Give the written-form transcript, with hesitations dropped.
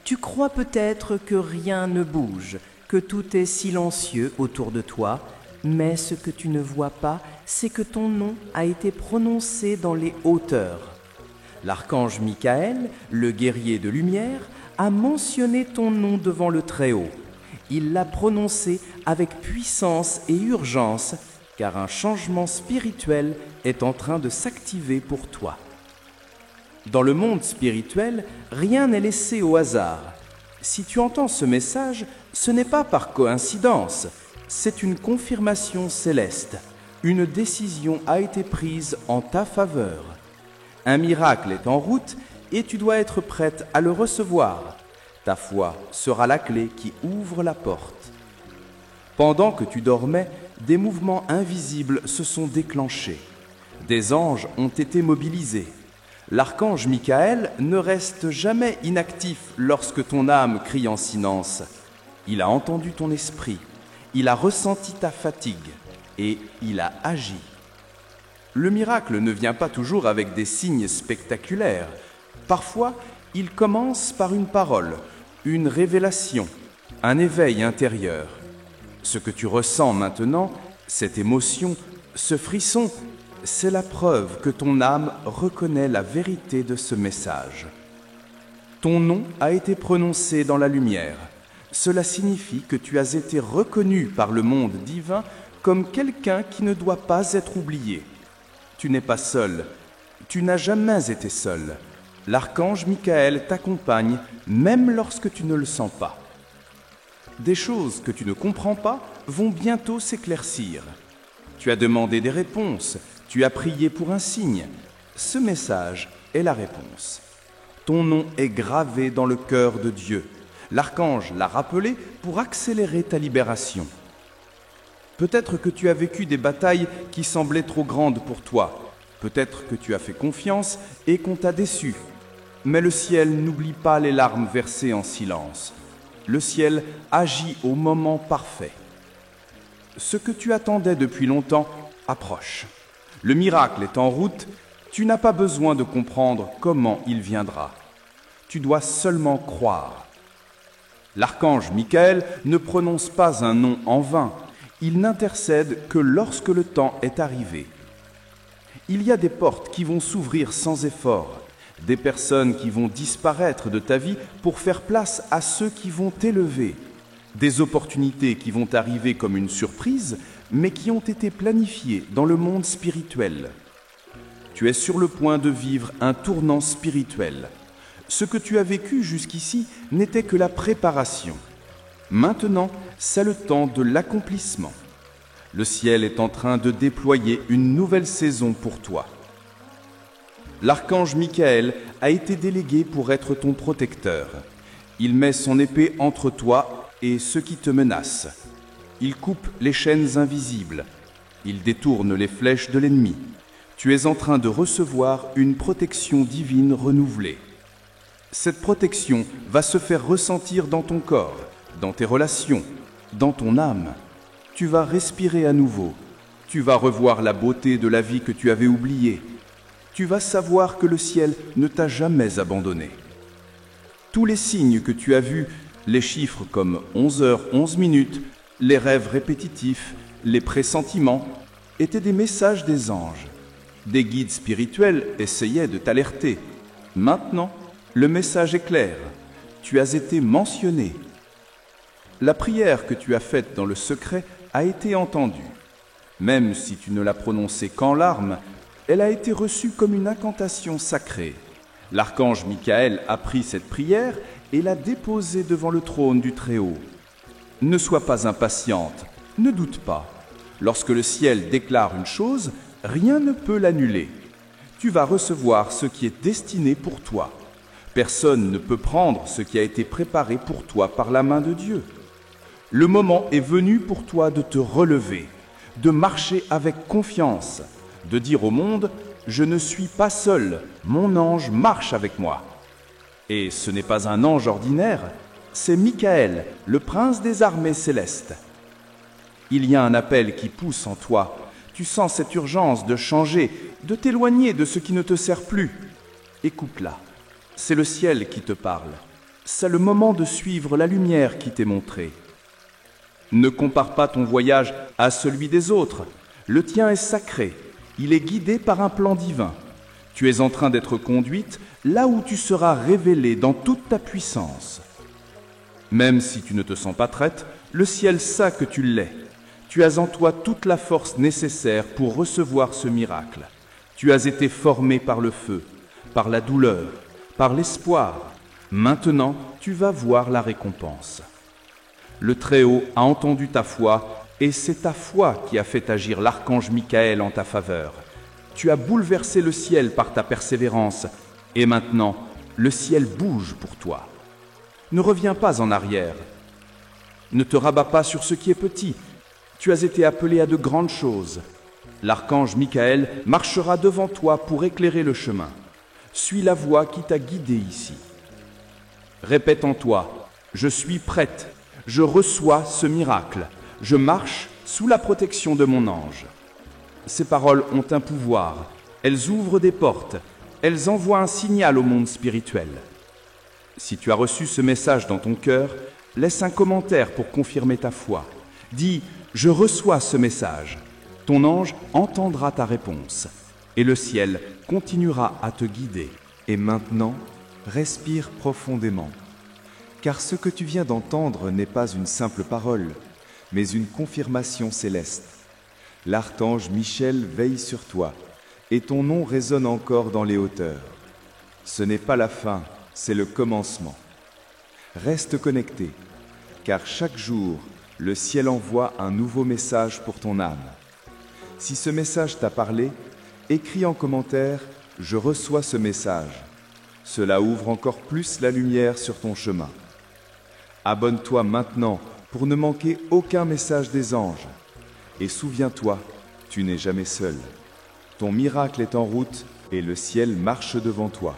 Tu crois peut-être que rien ne bouge, que tout est silencieux autour de toi, mais ce que tu ne vois pas, c'est que ton nom a été prononcé dans les hauteurs. L'archange Michael, le guerrier de lumière, a mentionné ton nom devant le Très-Haut. Il l'a prononcé avec puissance et urgence, car un changement spirituel est en train de s'activer pour toi. Dans le monde spirituel, rien n'est laissé au hasard. Si tu entends ce message, ce n'est pas par coïncidence, c'est une confirmation céleste. Une décision a été prise en ta faveur. Un miracle est en route et tu dois être prête à le recevoir. Ta foi sera la clé qui ouvre la porte. Pendant que tu dormais, des mouvements invisibles se sont déclenchés. Des anges ont été mobilisés. L'archange Michael ne reste jamais inactif lorsque ton âme crie en silence. Il a entendu ton esprit, il a ressenti ta fatigue et il a agi. Le miracle ne vient pas toujours avec des signes spectaculaires. Parfois, il commence par une parole, une révélation, un éveil intérieur. Ce que tu ressens maintenant, cette émotion, ce frisson, c'est la preuve que ton âme reconnaît la vérité de ce message. Ton nom a été prononcé dans la lumière. Cela signifie que tu as été reconnu par le monde divin comme quelqu'un qui ne doit pas être oublié. Tu n'es pas seul. Tu n'as jamais été seul. L'archange Michael t'accompagne même lorsque tu ne le sens pas. Des choses que tu ne comprends pas vont bientôt s'éclaircir. Tu as demandé des réponses, tu as prié pour un signe. Ce message est la réponse. Ton nom est gravé dans le cœur de Dieu. L'archange l'a rappelé pour accélérer ta libération. Peut-être que tu as vécu des batailles qui semblaient trop grandes pour toi. Peut-être que tu as fait confiance et qu'on t'a déçu. Mais le ciel n'oublie pas les larmes versées en silence. Le ciel agit au moment parfait. Ce que tu attendais depuis longtemps approche. Le miracle est en route, tu n'as pas besoin de comprendre comment il viendra. Tu dois seulement croire. L'archange Michael ne prononce pas un nom en vain, il n'intercède que lorsque le temps est arrivé. Il y a des portes qui vont s'ouvrir sans effort, des personnes qui vont disparaître de ta vie pour faire place à ceux qui vont t'élever, des opportunités qui vont arriver comme une surprise, mais qui ont été planifiées dans le monde spirituel. Tu es sur le point de vivre un tournant spirituel. Ce que tu as vécu jusqu'ici n'était que la préparation. Maintenant, c'est le temps de l'accomplissement. Le ciel est en train de déployer une nouvelle saison pour toi. L'archange Michael a été délégué pour être ton protecteur. Il met son épée entre toi et ceux qui te menacent. Il coupe les chaînes invisibles. Il détourne les flèches de l'ennemi. Tu es en train de recevoir une protection divine renouvelée. Cette protection va se faire ressentir dans ton corps, dans tes relations, dans ton âme. Tu vas respirer à nouveau. Tu vas revoir la beauté de la vie que tu avais oubliée. Tu vas savoir que le ciel ne t'a jamais abandonné. Tous les signes que tu as vus, les chiffres comme 11h, 11 minutes, les rêves répétitifs, les pressentiments, étaient des messages des anges. Des guides spirituels essayaient de t'alerter. Maintenant, le message est clair. Tu as été mentionné. La prière que tu as faite dans le secret a été entendue. Même si tu ne l'as prononcée qu'en larmes, elle a été reçue comme une incantation sacrée. L'archange Michael a pris cette prière et l'a déposée devant le trône du Très-Haut. Ne sois pas impatiente, ne doute pas. Lorsque le ciel déclare une chose, rien ne peut l'annuler. Tu vas recevoir ce qui est destiné pour toi. Personne ne peut prendre ce qui a été préparé pour toi par la main de Dieu. Le moment est venu pour toi de te relever, de marcher avec confiance, de dire au monde « Je ne suis pas seul, mon ange marche avec moi ». Et ce n'est pas un ange ordinaire, c'est Michael, le prince des armées célestes. Il y a un appel qui pousse en toi. Tu sens cette urgence de changer, de t'éloigner de ce qui ne te sert plus. Écoute-la. C'est le ciel qui te parle. c'est le moment de suivre la lumière qui t'est montrée. Ne compare pas ton voyage à celui des autres. Le tien est sacré. Il est guidé par un plan divin. Tu es en train d'être conduite là où tu seras révélée dans toute ta puissance. Même si tu ne te sens pas traite, le ciel sait que tu l'es. Tu as en toi toute la force nécessaire pour recevoir ce miracle. Tu as été formée par le feu, par la douleur, par l'espoir. Maintenant, tu vas voir la récompense. Le Très-Haut a entendu ta foi, et c'est ta foi qui a fait agir l'archange Michael en ta faveur. Tu as bouleversé le ciel par ta persévérance, et maintenant, le ciel bouge pour toi. Ne reviens pas en arrière. Ne te rabats pas sur ce qui est petit. Tu as été appelé à de grandes choses. L'archange Michael marchera devant toi pour éclairer le chemin. Suis la voie qui t'a guidé ici. Répète en toi, je suis prête. Je reçois ce miracle. Je marche sous la protection de mon ange. Ces paroles ont un pouvoir. Elles ouvrent des portes. Elles envoient un signal au monde spirituel. Si tu as reçu ce message dans ton cœur, laisse un commentaire pour confirmer ta foi. Dis, je reçois ce message. Ton ange entendra ta réponse. Et le ciel continuera à te guider. Et maintenant, respire profondément. Car ce que tu viens d'entendre n'est pas une simple parole, mais une confirmation céleste. L'archange Michel veille sur toi, et ton nom résonne encore dans les hauteurs. Ce n'est pas la fin, c'est le commencement. Reste connecté, car chaque jour, le ciel envoie un nouveau message pour ton âme. Si ce message t'a parlé, écris en commentaire « Je reçois ce message ». Cela ouvre encore plus la lumière sur ton chemin. Abonne-toi maintenant pour ne manquer aucun message des anges. Et souviens-toi, tu n'es jamais seul. Ton miracle est en route et le ciel marche devant toi.